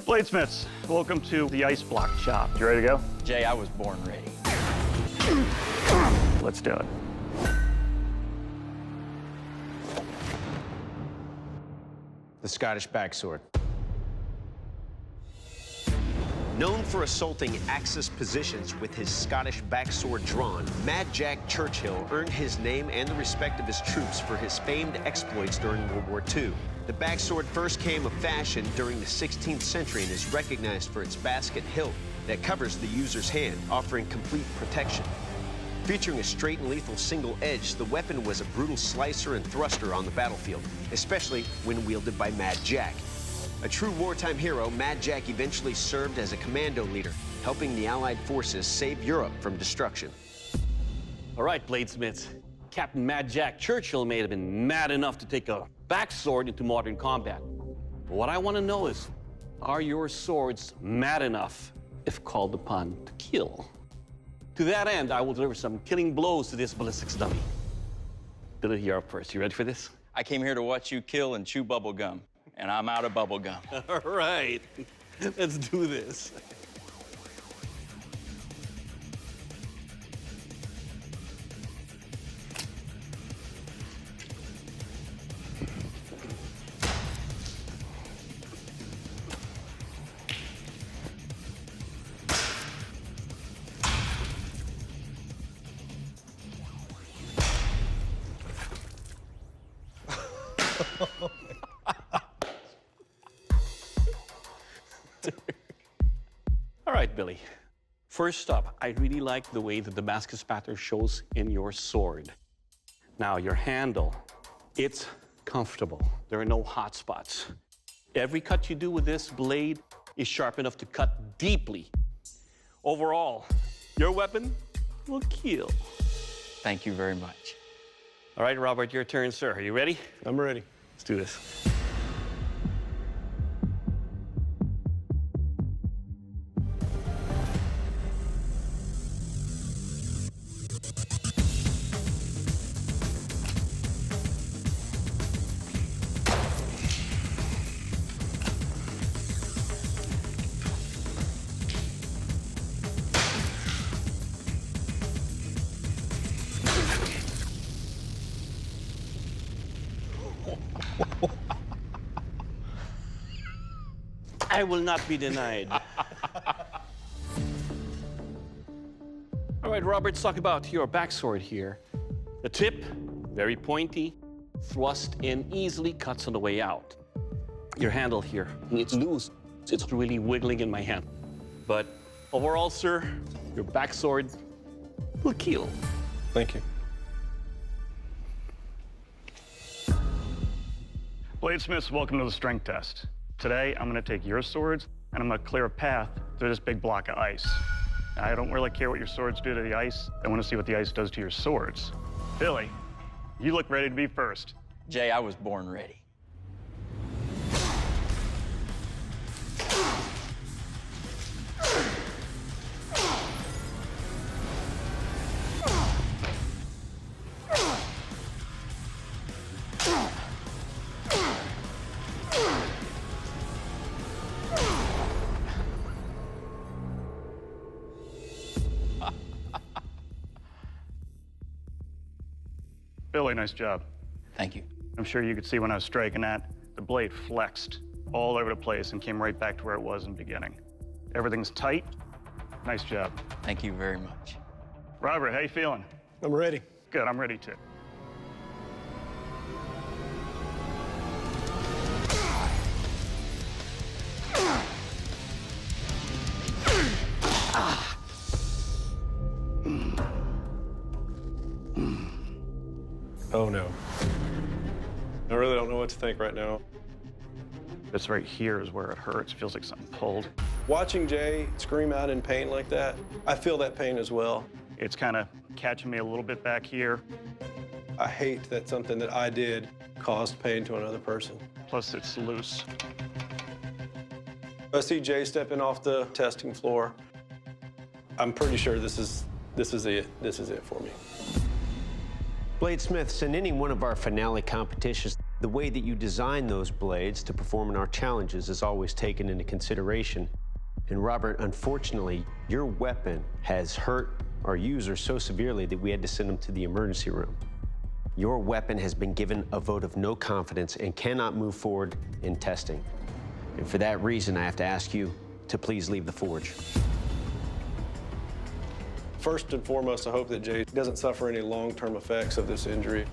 Bladesmiths, welcome to the ice block shop. You ready to go? Jay, I was born ready. Let's do it. The Scottish backsword. Known for assaulting Axis positions with his Scottish backsword drawn, Mad Jack Churchill earned his name and the respect of his troops for his famed exploits during World War II. The backsword first came of fashion during the 16th century and is recognized for its basket hilt that covers the user's hand, offering complete protection. Featuring a straight and lethal single edge, the weapon was a brutal slicer and thruster on the battlefield, especially when wielded by Mad Jack. A true wartime hero, Mad Jack eventually served as a commando leader, helping the Allied forces save Europe from destruction. All right, bladesmiths. Captain Mad Jack Churchill may have been mad enough to take a backsword into modern combat. But what I want to know is, are your swords mad enough, if called upon, to kill? To that end, I will deliver some killing blows to this ballistics dummy. Billy, you're up first. You ready for this? I came here to watch you kill and chew bubble gum, and I'm out of bubble gum. All right, let's do this. All right, Billy. First up, I really like the way the Damascus pattern shows in your sword. Now, your handle, it's comfortable. There are no hot spots. Every cut you do with this blade is sharp enough to cut deeply. Overall, your weapon will kill. Thank you very much. All right, Robert, your turn, sir. Are you ready? I'm ready. Let's do this. I will not be denied. All right, Robert, let's talk about your backsword here. The tip, very pointy, thrust in easily, cuts on the way out. Your handle here, it's loose. It's really wiggling in my hand. But overall, sir, your backsword will kill. Thank you. Bladesmiths, welcome to the strength test. Today, I'm gonna take your swords and I'm gonna clear a path through this big block of ice. I don't really care what your swords do to the ice. I wanna see what the ice does to your swords. Billy, you look ready to be first. Jay, I was born ready. Billy, nice job. Thank you. I'm sure you could see when I was striking that, the blade flexed all over the place and came right back to where it was in the beginning. Everything's tight. Nice job. Thank you very much. Robert, how you feeling? I'm ready. Good, I'm ready too. Oh, no. I really don't know what to think right now. This right here is where it hurts. Feels like something pulled. Watching Jay scream out in pain like that, I feel that pain as well. It's kind of catching me a little bit back here. I hate that something that I did caused pain to another person. Plus, it's loose. I see Jay stepping off the testing floor. I'm pretty sure this is it. This is it for me. Bladesmiths, in any one of our finale competitions, The way that you design those blades to perform in our challenges is always taken into consideration. And Robert, unfortunately, your weapon has hurt our user so severely that we had to send him to the emergency room. Your weapon has been given a vote of no confidence and cannot move forward in testing. And for that reason, I have to ask you to please leave the forge. First and foremost, I hope that Jay doesn't suffer any long-term effects of this injury.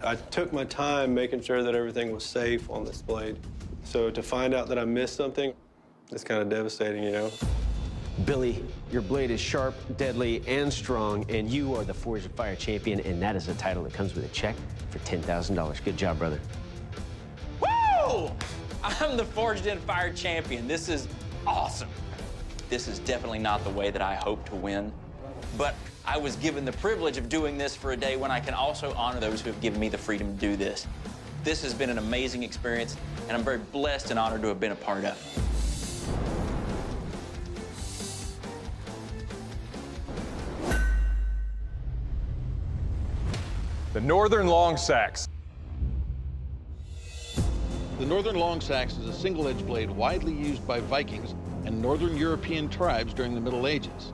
I took my time making sure that everything was safe on this blade. So to find out that I missed something, it's kind of devastating, you know? Billy, your blade is sharp, deadly, and strong, and you are the Forged in Fire champion, and that is a title that comes with a check for $10,000. Good job, brother. Woo! I'm the Forged in Fire champion. This is awesome. This is definitely not the way that I hope to win, but I was given the privilege of doing this for a day when I can also honor those who have given me the freedom to do this. This has been an amazing experience, and I'm very blessed and honored to have been a part of it. The Northern Long Sax. The Northern Long Sax is a single-edged blade widely used by Vikings and Northern European tribes during the Middle Ages.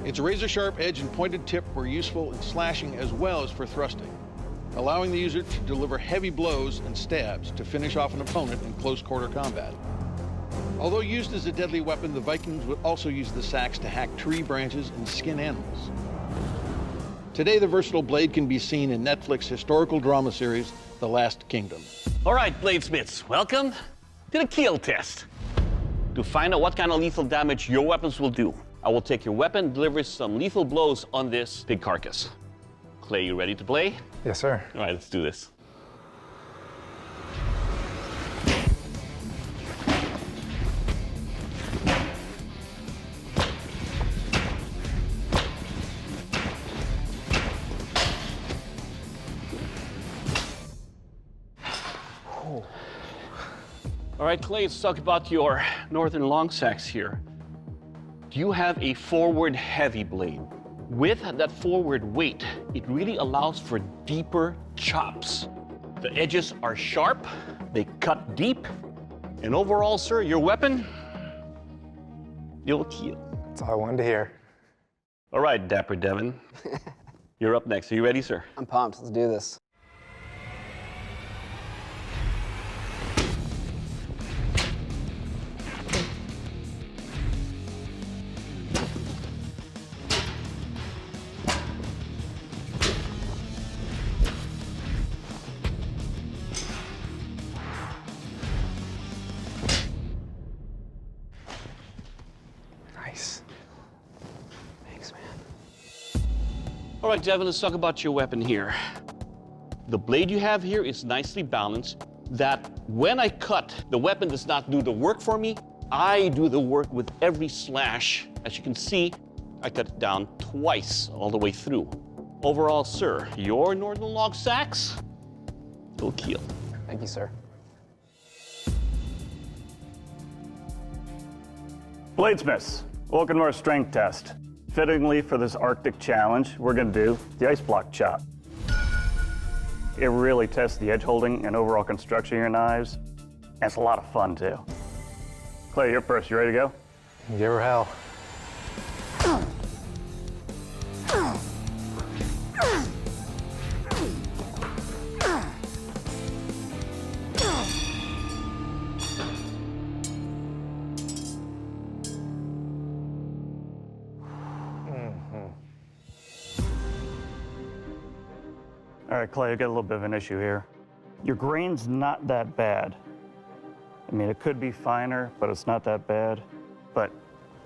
Its razor-sharp edge and pointed tip were useful in slashing as well as for thrusting, allowing the user to deliver heavy blows and stabs to finish off an opponent in close-quarter combat. Although used as a deadly weapon, the Vikings would also use the sax to hack tree branches and skin animals. Today, the versatile blade can be seen in Netflix's historical drama series, The Last Kingdom. All right, bladesmiths, welcome to the kill test. To find out what kind of lethal damage your weapons will do, I will take your weapon, deliver some lethal blows on this big carcass. Clay, you ready to play? Yes, sir. All right, let's do this. All right, Clay, let's talk about your Northern Long Sax here. Do you have a forward heavy blade? With that forward weight, it really allows for deeper chops. The edges are sharp, they cut deep, and overall, sir, your weapon, you'll kill. That's all I wanted to hear. All right, Dapper Devin, you're up next. Are you ready, sir? I'm pumped. Let's do this. Nice. Thanks, man. All right, Devin, let's talk about your weapon here. The blade you have here is nicely balanced, that when I cut, the weapon does not do the work for me. I do the work with every slash. As you can see, I cut it down twice all the way through. Overall, sir, your Northern Long Sax will kill. Thank you, sir. Bladesmiths, welcome to our strength test. Fittingly for this Arctic challenge, we're gonna do the ice block chop. It really tests the edge holding and overall construction of your knives, and it's a lot of fun too. Clay, you're first, you ready to go? Give her hell. All right, Clay, I've got a little bit of an issue here. Your grain's not that bad. I mean, it could be finer, but it's not that bad. But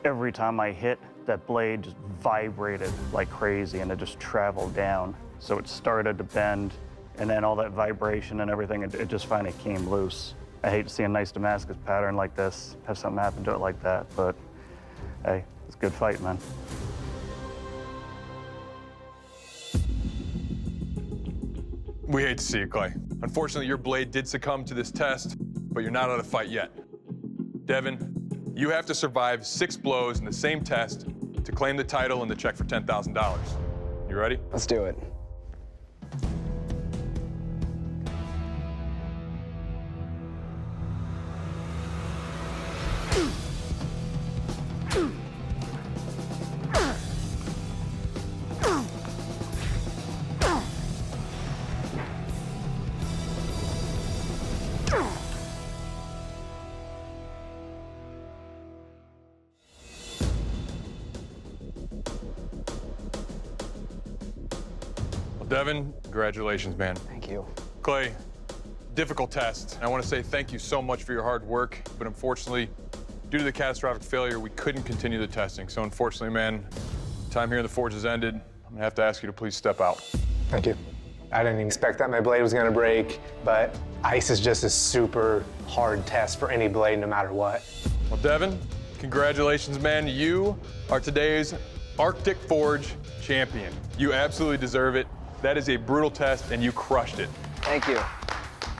every time I hit, that blade just vibrated like crazy and it just traveled down. So it started to bend, and then all that vibration and everything, it just finally came loose. I hate to see a nice Damascus pattern like this, have something happen to it like that, but hey, it's a good fight, man. We hate to see it, Clay. Unfortunately, your blade did succumb to this test, but you're not out of the fight yet. Devin, you have to survive 6 blows in the same test to claim the title and the check for $10,000. You ready? Let's do it. Well, Devin, congratulations, man. Thank you. Clay, difficult test. And I want to say thank you so much for your hard work, but unfortunately, due to the catastrophic failure, we couldn't continue the testing. So unfortunately, man, time here in the forge has ended. I'm gonna have to ask you to please step out. Thank you. I didn't expect that my blade was gonna break, but ice is just a super hard test for any blade, no matter what. Well, Devin, congratulations, man. You are today's Arctic Forge champion. You absolutely deserve it. That is a brutal test, and you crushed it. Thank you.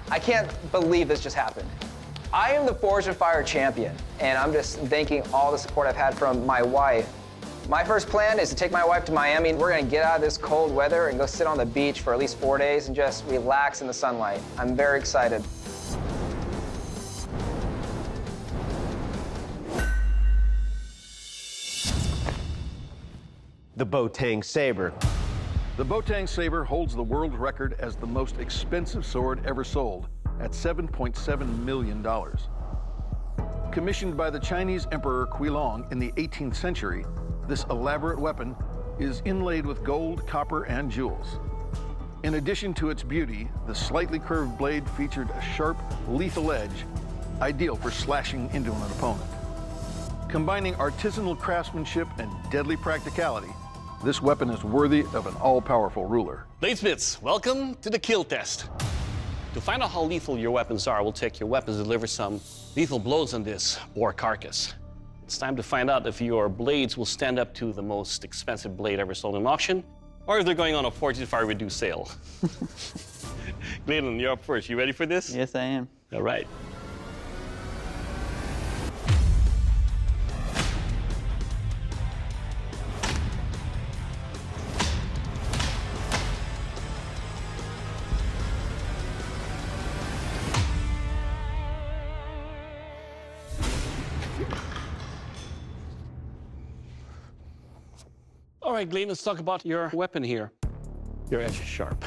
I can't believe this just happened. I am the Forged and Fire champion, and I'm just thanking all the support I've had from my wife. My first plan is to take my wife to Miami. We're gonna get out of this cold weather and go sit on the beach for at least 4 days and just relax in the sunlight. I'm very excited. The Boateng Saber. The Boateng Saber holds the world record as the most expensive sword ever sold at $7.7 million. Commissioned by the Chinese Emperor Qilong in the 18th century, this elaborate weapon is inlaid with gold, copper, and jewels. In addition to its beauty, the slightly curved blade featured a sharp, lethal edge, ideal for slashing into an opponent. Combining artisanal craftsmanship and deadly practicality, this weapon is worthy of an all-powerful ruler. Bladesmiths, welcome to the kill test. To find out how lethal your weapons are, we'll take your weapons and deliver some lethal blows on this boar carcass. It's time to find out if your blades will stand up to the most expensive blade ever sold in auction, or if they're going on a Forged and Fire reduced sale. Glenn, you're up first. You ready for this? Yes, I am. All right. All right, Glenn, let's talk about your weapon here. Your edge is sharp.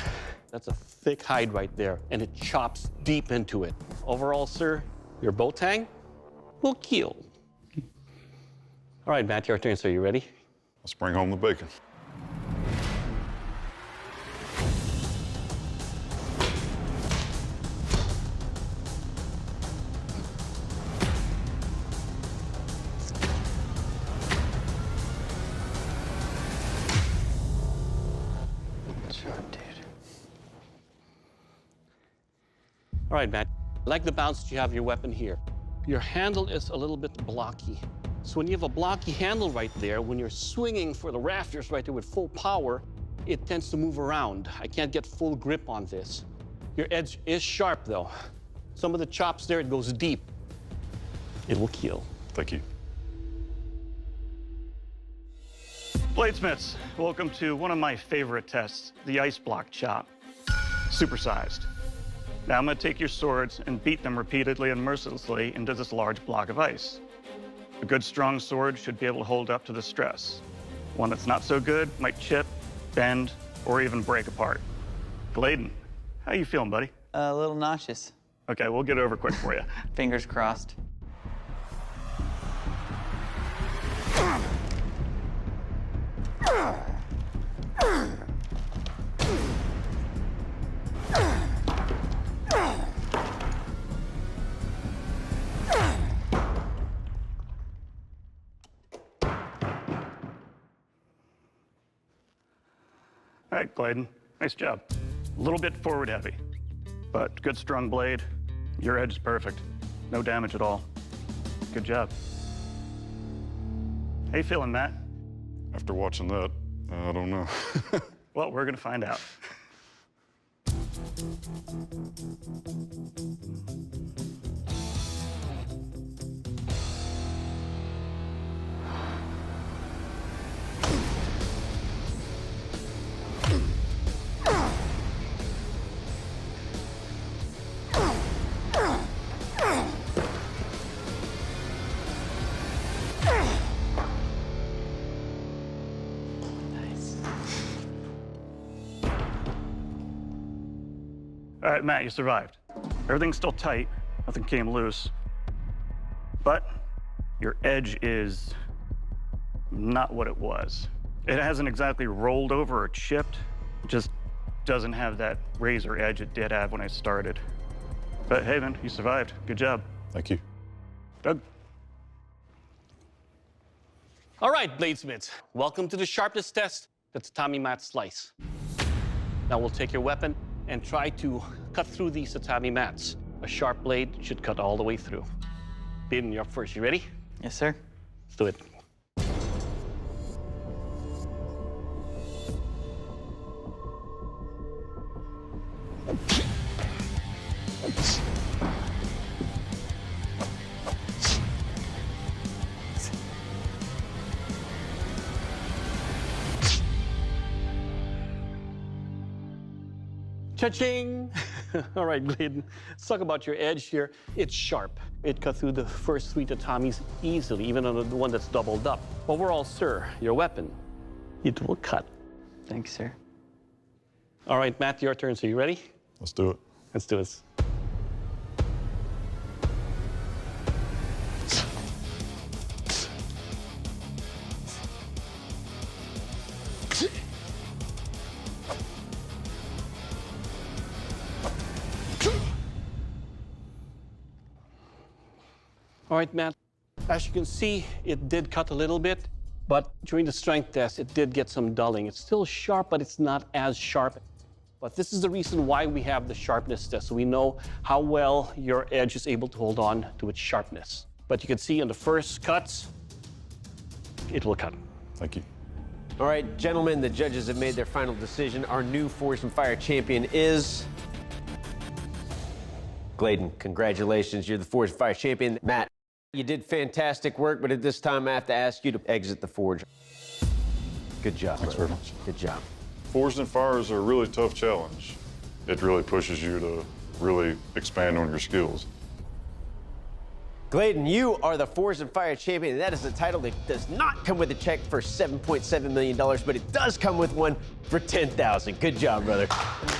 That's a thick hide right there, and it chops deep into it. Overall, sir, your Boateng will kill. All right, Matt, your turn, sir. You ready? Let's bring home the bacon. All right, Matt. I like the bounce that you have your weapon here. Your handle is a little bit blocky. So when you have a blocky handle right there, when you're swinging for the rafters right there with full power, it tends to move around. I can't get full grip on this. Your edge is sharp, though. Some of the chops there, it goes deep. It will kill. Thank you. Bladesmiths, welcome to one of my favorite tests, the ice block chop. Supersized. Now I'm gonna take your swords and beat them repeatedly and mercilessly into this large block of ice. A good strong sword should be able to hold up to the stress. One that's not so good might chip, bend, or even break apart. Gladen, how you feeling, buddy? A little nauseous. Okay, we'll get over quick for you. Fingers crossed. All right, Gladen, nice job. A little bit forward heavy, but good strong blade. Your edge is perfect. No damage at all. Good job. How you feeling, Matt? After watching that, I don't know. Well, we're gonna find out. All right, Matt, you survived. Everything's still tight, nothing came loose. But your edge is not what it was. It hasn't exactly rolled over or chipped, just doesn't have that razor edge it did have when I started. But hey, man, you survived. Good job. Thank you. Doug? All right, bladesmiths, welcome to the sharpness test, the Tatami mat slice. Now we'll take your weapon and try to cut through these tatami mats. A sharp blade should cut all the way through. Bladen, you're up first. You ready? Yes, sir. Let's do it. Cha-ching! All right, Bladen, let's talk about your edge here. It's sharp. It cut through the first 3 tatamis easily, even on the one that's doubled up. Overall, sir, your weapon, it will cut. Thanks, sir. All right, Matt, your turn. So you ready? Let's do it. Let's do this. All right, Matt, as you can see, it did cut a little bit, but during the strength test, it did get some dulling. It's still sharp, but it's not as sharp. But this is the reason why we have the sharpness test, so we know how well your edge is able to hold on to its sharpness. But you can see in the first cuts, it will cut. Thank you. All right, gentlemen, the judges have made their final decision. Our new Forged in Fire champion is Bladen. Congratulations, you're the Forged in Fire champion. Matt, you did fantastic work, but at this time I have to ask you to exit the forge. Good job. Thanks very much. Good job. Forged in Fire is a really tough challenge. It really pushes you to really expand on your skills. Bladen, you are the Forged in Fire champion, and that is a title that does not come with a check for $7.7 million, but it does come with one for $10,000. Good job, brother.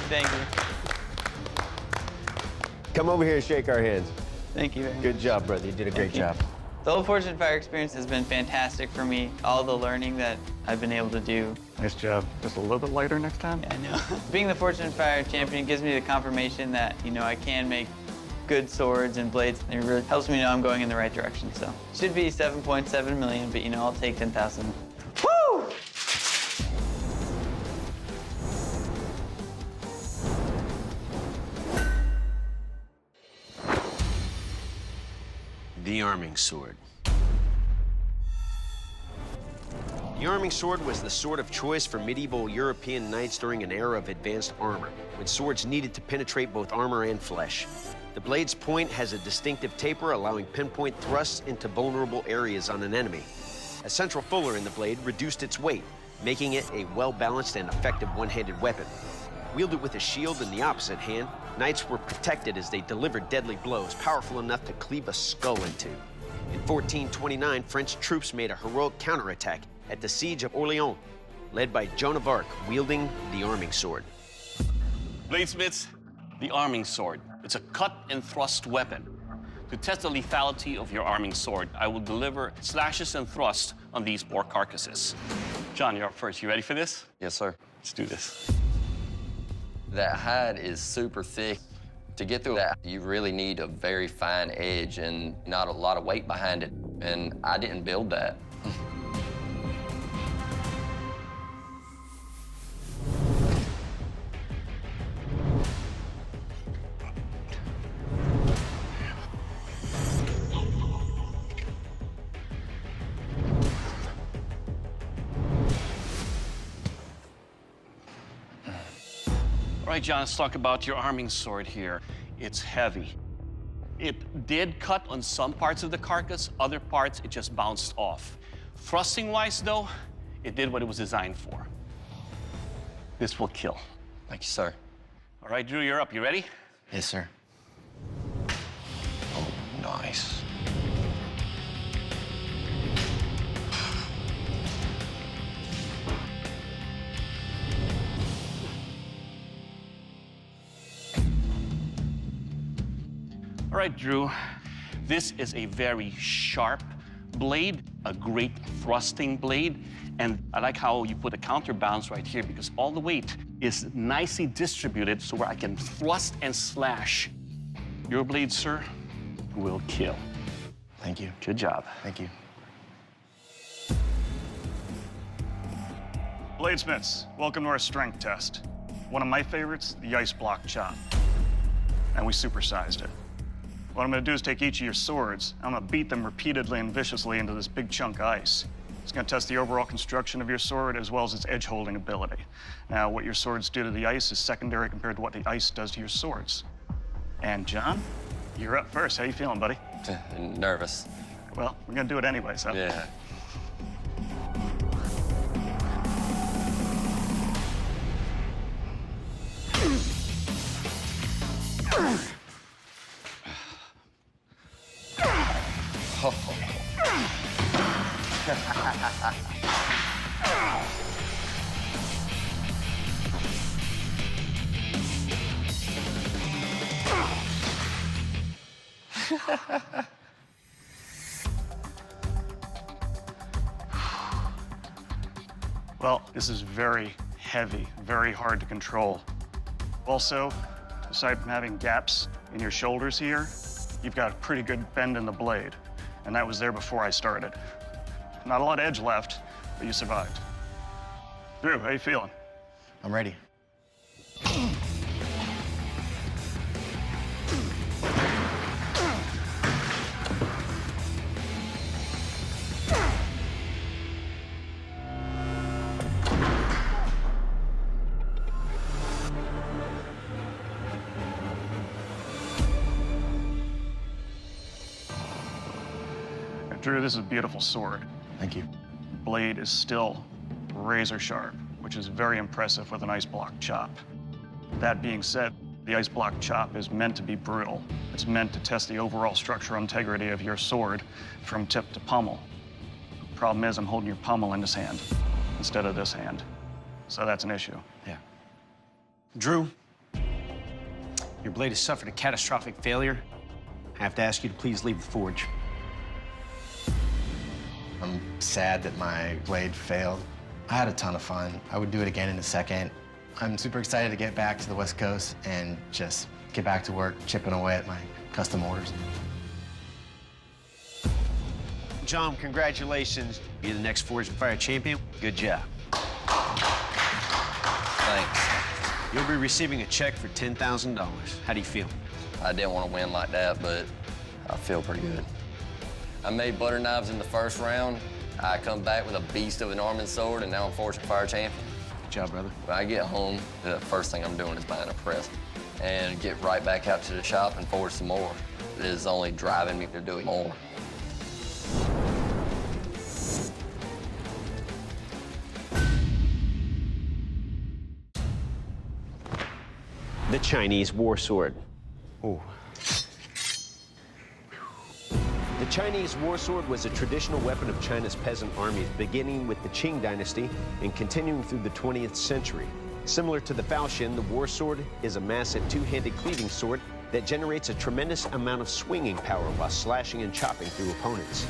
Thank you. Come over here and shake our hands. Thank you very much. Good job, brother. You did a great job. The whole Forged in Fire experience has been fantastic for me. All the learning that I've been able to do. Nice job. Just a little bit lighter next time. I know. Being the Forged in Fire champion gives me the confirmation that, you know, I can make good swords and blades. It really helps me know I'm going in the right direction. So should be 7.7 million, but you know, I'll take 10,000. Woo! The Arming Sword. The Arming Sword was the sword of choice for medieval European knights during an era of advanced armor, when swords needed to penetrate both armor and flesh. The blade's point has a distinctive taper, allowing pinpoint thrusts into vulnerable areas on an enemy. A central fuller in the blade reduced its weight, making it a well-balanced and effective one-handed weapon. Wielded with a shield in the opposite hand, knights were protected as they delivered deadly blows, powerful enough to cleave a skull in two. In 1429, French troops made a heroic counterattack at the Siege of Orleans, led by Joan of Arc, wielding the Arming Sword. Bladesmiths, the arming sword. It's a cut and thrust weapon. To test the lethality of your arming sword, I will deliver slashes and thrusts on these boar carcasses. John, you're up first. You ready for this? Yes, sir. Let's do this. That hide is super thick. To get through that, you really need a very fine edge and not a lot of weight behind it. And I didn't build that. All right, John, let's talk about your arming sword here. It's heavy. It did cut on some parts of the carcass, other parts it just bounced off. Thrusting-wise, though, it did what it was designed for. This will kill. Thank you, sir. All right, Drew, you're up. You ready? Yes, sir. Oh, nice. All right, Drew, this is a very sharp blade, a great thrusting blade. And I like how you put a counterbalance right here because all the weight is nicely distributed so where I can thrust and slash. Your blade, sir, will kill. Thank you. Good job. Thank you. Bladesmiths, welcome to our strength test. One of my favorites, the ice block chop. And we supersized it. What I'm gonna do is take each of your swords, I'm gonna beat them repeatedly and viciously into this big chunk of ice. It's gonna test the overall construction of your sword as well as its edge holding ability. Now, what your swords do to the ice is secondary compared to what the ice does to your swords. And John, you're up first. How you feeling, buddy? Nervous. Well, we're gonna do it anyway, so. Yeah. Well, this is very heavy, very hard to control. Also, aside from having gaps in your shoulders here, you've got a pretty good bend in the blade. And that was there before I started. Not a lot of edge left, but you survived. Drew, how you feeling? I'm ready. Drew, this is a beautiful sword. Thank you. Blade is still razor sharp, which is very impressive with an ice block chop. That being said, the ice block chop is meant to be brutal. It's meant to test the overall structural integrity of your sword from tip to pommel. Problem is, I'm holding your pommel in this hand instead of this hand. So that's an issue. Yeah. Drew, your blade has suffered a catastrophic failure. I have to ask you to please leave the forge. I'm sad that my blade failed. I had a ton of fun. I would do it again in a second. I'm super excited to get back to the West Coast and just get back to work, chipping away at my custom orders. John, congratulations. You're the next Forged in Fire champion. Good job. Thanks. You'll be receiving a check for $10,000. How do you feel? I didn't want to win like that, but I feel pretty good. I made butter knives in the first round. I come back with a beast of an arming sword, and now I'm Forged in Fire champion. Good job, brother. When I get home, the first thing I'm doing is buying a press and get right back out to the shop and forge some more. It is only driving me to do it more. The Chinese war sword. Ooh. The Chinese war sword was a traditional weapon of China's peasant armies, beginning with the Qing dynasty and continuing through the 20th century. Similar to the falchion, the war sword is a massive two-handed cleaving sword that generates a tremendous amount of swinging power while slashing and chopping through opponents.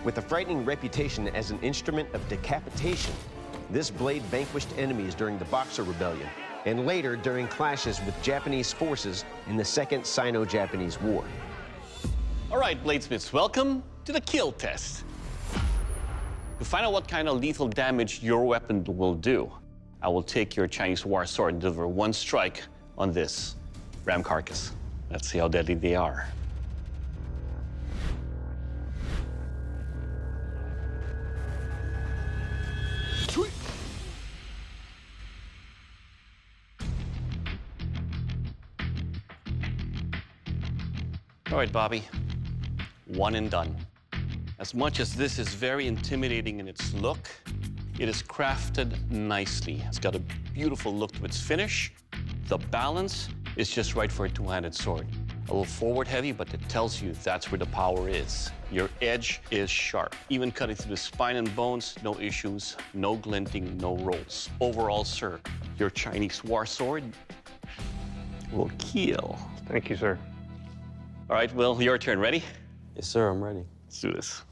With a frightening reputation as an instrument of decapitation, this blade vanquished enemies during the Boxer Rebellion and later during clashes with Japanese forces in the Second Sino-Japanese War. All right, bladesmiths, welcome to the kill test. To find out what kind of lethal damage your weapon will do, I will take your Chinese war sword and deliver one strike on this ram carcass. Let's see how deadly they are. All right, Bobby. One and done. As much as this is very intimidating in its look, it is crafted nicely. It's got a beautiful look to its finish. The balance is just right for a two-handed sword. A little forward heavy, but it tells you that's where the power is. Your edge is sharp. Even cutting through the spine and bones, no issues, no glinting, no rolls. Overall, sir, your Chinese war sword will kill. Thank you, sir. All right, Will, your turn. Ready? Yes, sir, I'm ready. Let's do this.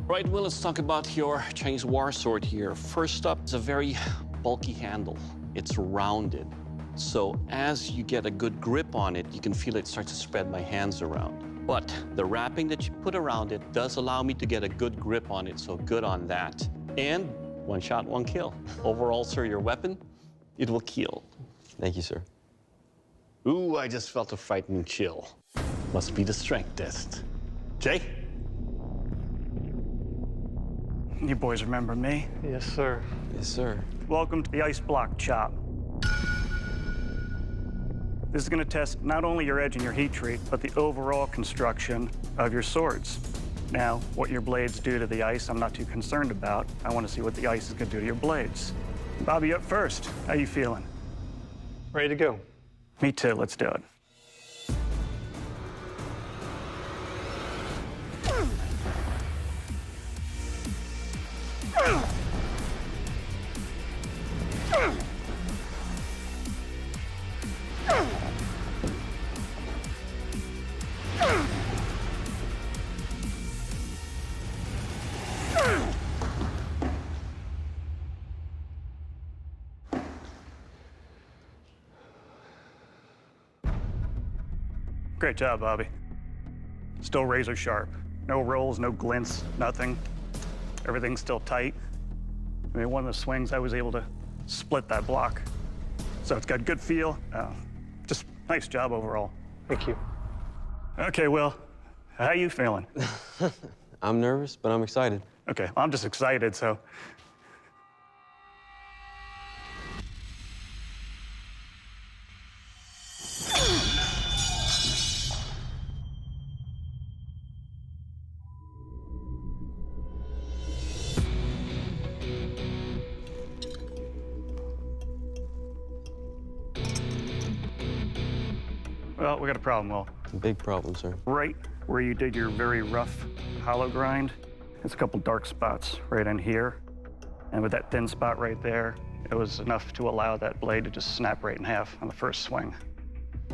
Right, well, let's talk about your Chinese war sword here. First up is a very bulky handle. It's rounded. So as you get a good grip on it, you can feel it start to spread my hands around. But the wrapping that you put around it does allow me to get a good grip on it, so good on that. And one shot, one kill. Overall, sir, your weapon, it will kill. Thank you, sir. Ooh, I just felt a frightening chill. Must be the strength test. Jay? You boys remember me? Yes, sir. Yes, sir. Welcome to the ice block chop. This is going to test not only your edge and your heat treat, but the overall construction of your swords. Now, what your blades do to the ice, I'm not too concerned about. I want to see what the ice is going to do to your blades. Bobby, up first. How you feeling? Ready to go. Me too. Let's do it. Great job, Bobby. Still razor sharp. No rolls, no glints, nothing. Everything's still tight. I mean, one of the swings, I was able to split that block. So it's got good feel. Just nice job overall. Thank you. Okay, Will, how you feeling? I'm nervous, but I'm excited. Okay, I'm just excited, so. Well, we got a problem, Will. Big problem, sir. Right where you did your very rough hollow grind, there's a couple dark spots right in here. And with that thin spot right there, it was enough to allow that blade to just snap right in half on the first swing.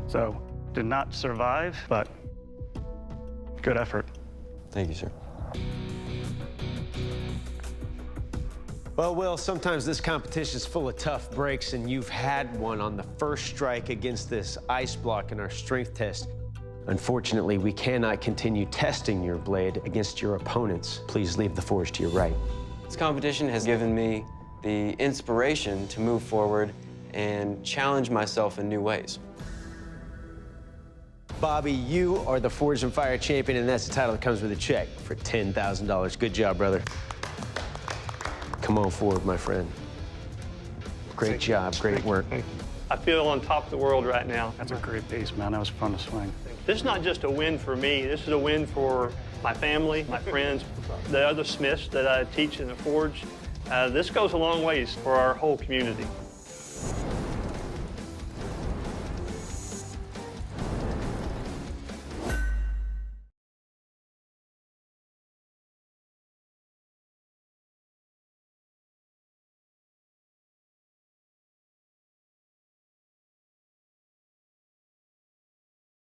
So, did not survive, but good effort. Thank you, sir. Well, Will, sometimes this competition is full of tough breaks, and you've had one on the first strike against this ice block in our strength test. Unfortunately, we cannot continue testing your blade against your opponents. Please leave the forge to your right. This competition has given me the inspiration to move forward and challenge myself in new ways. Bobby, you are the Forged in Fire champion, and that's the title that comes with a check for $10,000. Good job, brother. Come on forward, my friend. Great job, great work. I feel on top of the world right now. That's a great piece, man. That was fun to swing. This is not just a win for me. This is a win for my family, my friends, the other smiths that I teach in the forge. This goes a long ways for our whole community.